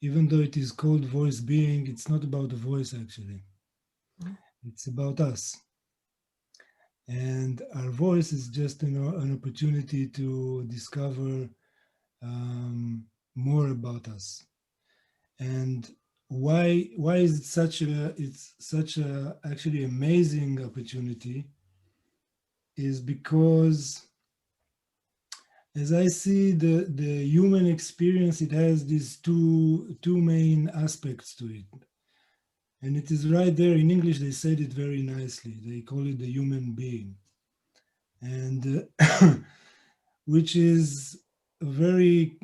even though it is called voice being, it's not about the voice actually. It's about us. And our voice is just an opportunity to discover more about us. And why is it such a actually amazing opportunity is because as I see the human experience, it has these two main aspects to it. And it is right there in English, they said it very nicely. They call it the human being. And which is very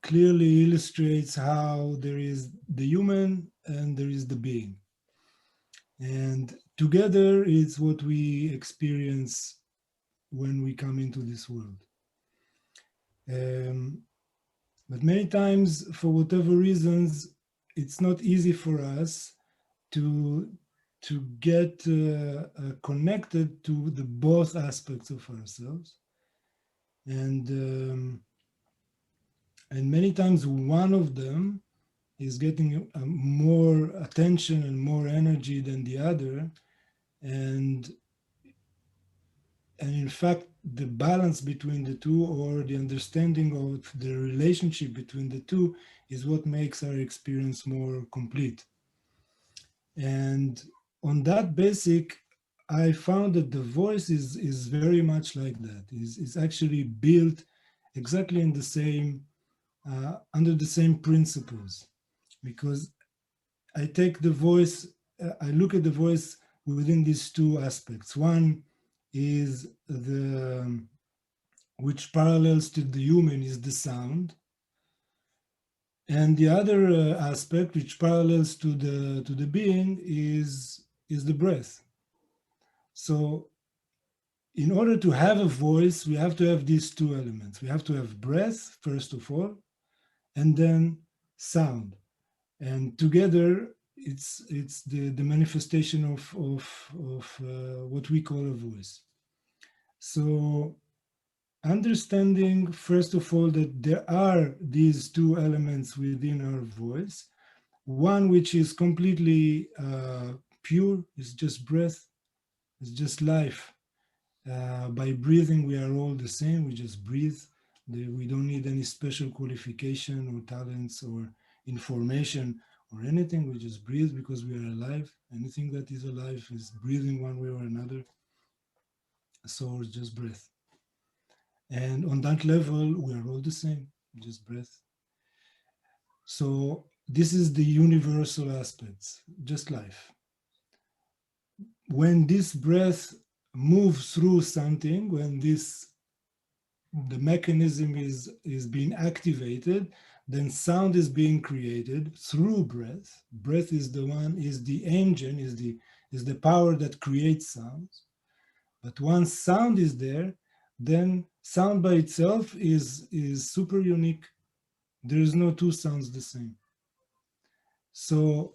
clearly illustrates how there is the human and there is the being. And together it's what we experience when we come into this world. Um, but many times, for whatever reasons, it's not easy for us to get connected to the both aspects of ourselves, and many times one of them is getting more attention and more energy than the other, and in fact the balance between the two, or the understanding of the relationship between the two, is what makes our experience more complete. And on that basic, I found that the voice is very much like that. Is actually built exactly in the same under the same principles, because I take the voice, I look at the voice within these two aspects. One is the which parallels to the human is the sound, and the other aspect which parallels to the being is the breath. So in order to have a voice, we have to have these two elements. We have to have breath, first of all, and then sound. And together, it's the manifestation of what we call a voice. So understanding, first of all, that there are these two elements within our voice, one which is completely pure, is just breath, is just life. By breathing, we are all the same. We just breathe. We don't need any special qualification or talents or information or anything. We just breathe because we are alive. Anything that is alive is breathing one way or another. So it's just breath. And on that level, we are all the same, just breath. So this is the universal aspects, just life. When this breath moves through something, when the mechanism is being activated, then sound is being created through breath. Breath is the one, is the engine, is the power that creates sounds. But once sound is there, then sound by itself is super unique. There is no two sounds the same. So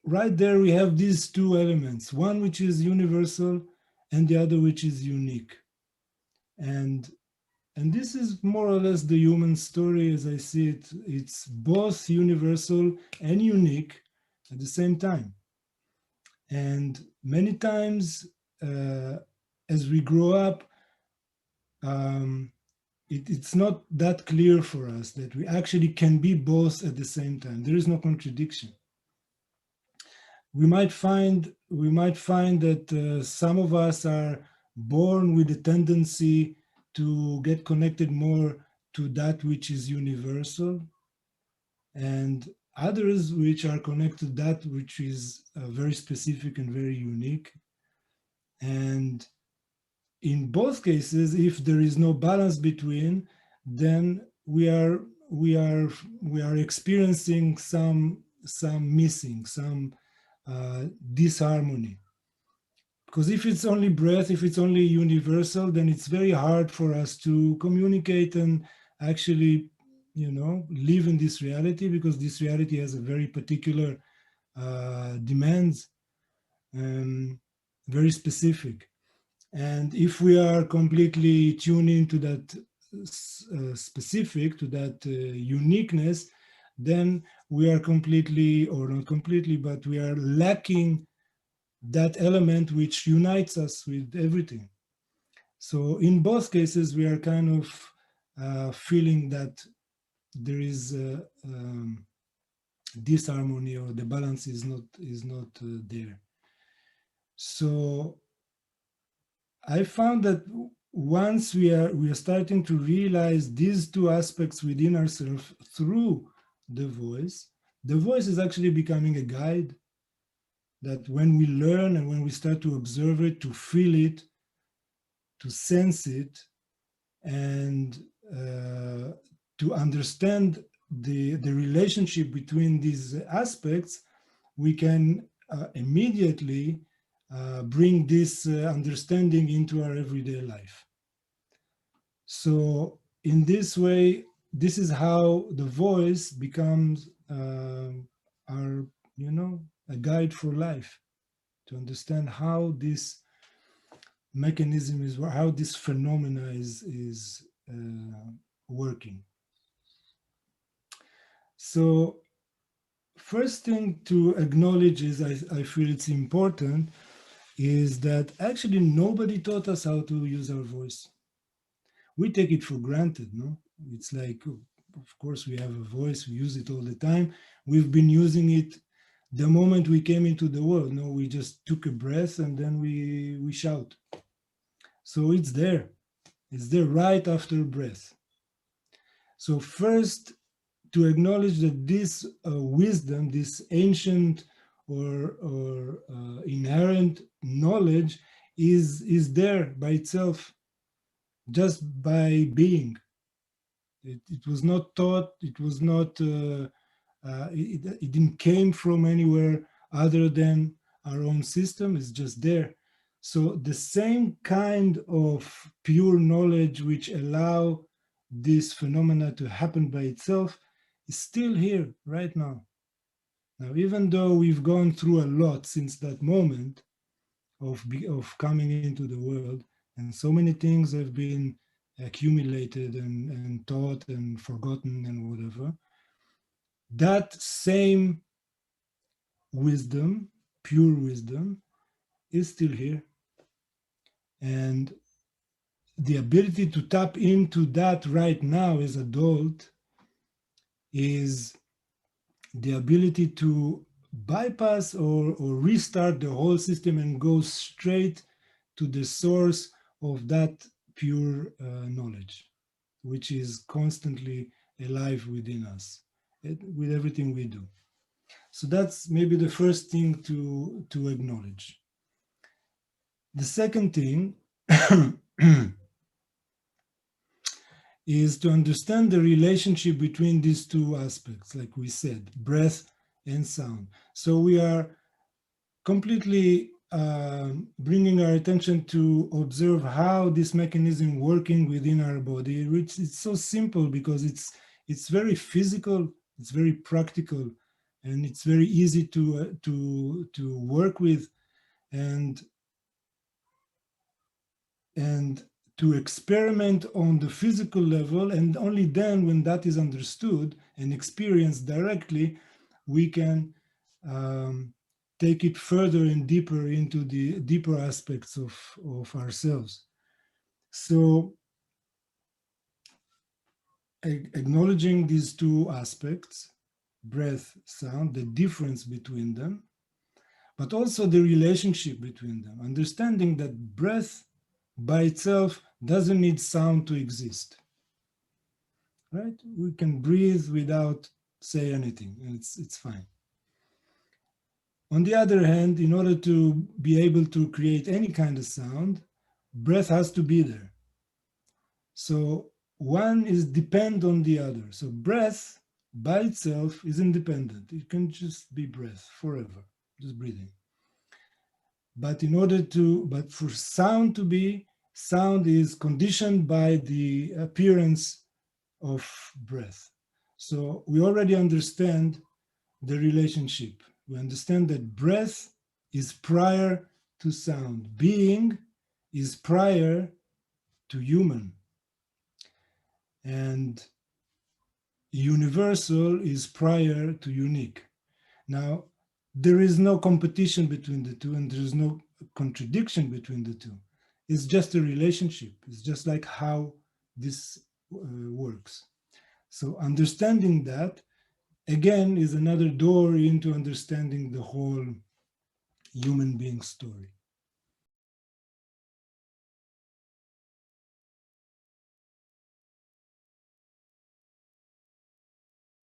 right there we have these two elements, one which is universal and the other which is unique. And this is more or less the human story as I see it. It's both universal and unique at the same time. And many times, as we grow up, um, it's not that clear for us that we actually can be both at the same time. There is no contradiction. We might find that some of us are born with a tendency to get connected more to that which is universal, and others which are connected to that which is very specific and very unique. And in both cases, if there is no balance between, then we are experiencing some missing, some disharmony. Because if it's only breath, if it's only universal, then it's very hard for us to communicate and actually, live in this reality, because this reality has a very particular demands, um, very specific. And if we are completely tuned into that specific, to that uniqueness, then we are completely, or not completely, but we are lacking that element which unites us with everything. So in both cases, we are kind of feeling that there is disharmony, or the balance is not there. So I found that once we are starting to realize these two aspects within ourselves through the voice is actually becoming a guide, that when we learn and when we start to observe it, to feel it, to sense it, and to understand the relationship between these aspects, we can immediately bring this understanding into our everyday life. So in this way, this is how the voice becomes our, a guide for life, to understand how this mechanism is, how this phenomena is working. So first thing to acknowledge is, I feel it's important, is that actually nobody taught us how to use our voice. We take it for granted, no? It's like, oh, of course we have a voice, we use it all the time. We've been using it the moment we came into the world. No, we just took a breath and then we shout. So it's there. It's there right after breath. So first, to acknowledge that this wisdom, this ancient or inherent knowledge is there by itself, just by being. It was not taught. It was not. It didn't came from anywhere other than our own system. It's just there. So the same kind of pure knowledge which allow this phenomena to happen by itself is still here right now. Now, even though we've gone through a lot since that moment of coming into the world, and so many things have been accumulated and taught and forgotten and whatever, that same wisdom, pure wisdom, is still here. And the ability to tap into that right now as adult is the ability to bypass or restart the whole system and go straight to the source of that pure knowledge, which is constantly alive within us, with everything we do. So that's maybe the first thing to acknowledge. The second thing is to understand the relationship between these two aspects, like we said, breath and sound. So we are completely bringing our attention to observe how this mechanism working within our body, which is so simple because it's very physical, it's very practical, and it's very easy to work with, and and to experiment on the physical level. And only then, when that is understood and experienced directly, we can take it further and deeper into the deeper aspects of ourselves. So acknowledging these two aspects, breath, sound, the difference between them, but also the relationship between them, understanding that breath by itself doesn't need sound to exist, right? We can breathe without say anything, and it's fine. On the other hand, in order to be able to create any kind of sound, breath has to be there. So one is depend on the other. So breath by itself is independent. It can just be breath forever, just breathing. But for sound to be, sound is conditioned by the appearance of breath. So we already understand the relationship. We understand that breath is prior to sound. Being is prior to human. And universal is prior to unique. Now, there is no competition between the two, and there is no contradiction between the two. It's just a relationship. It's just like how this works. So understanding that, again, is another door into understanding the whole human being story.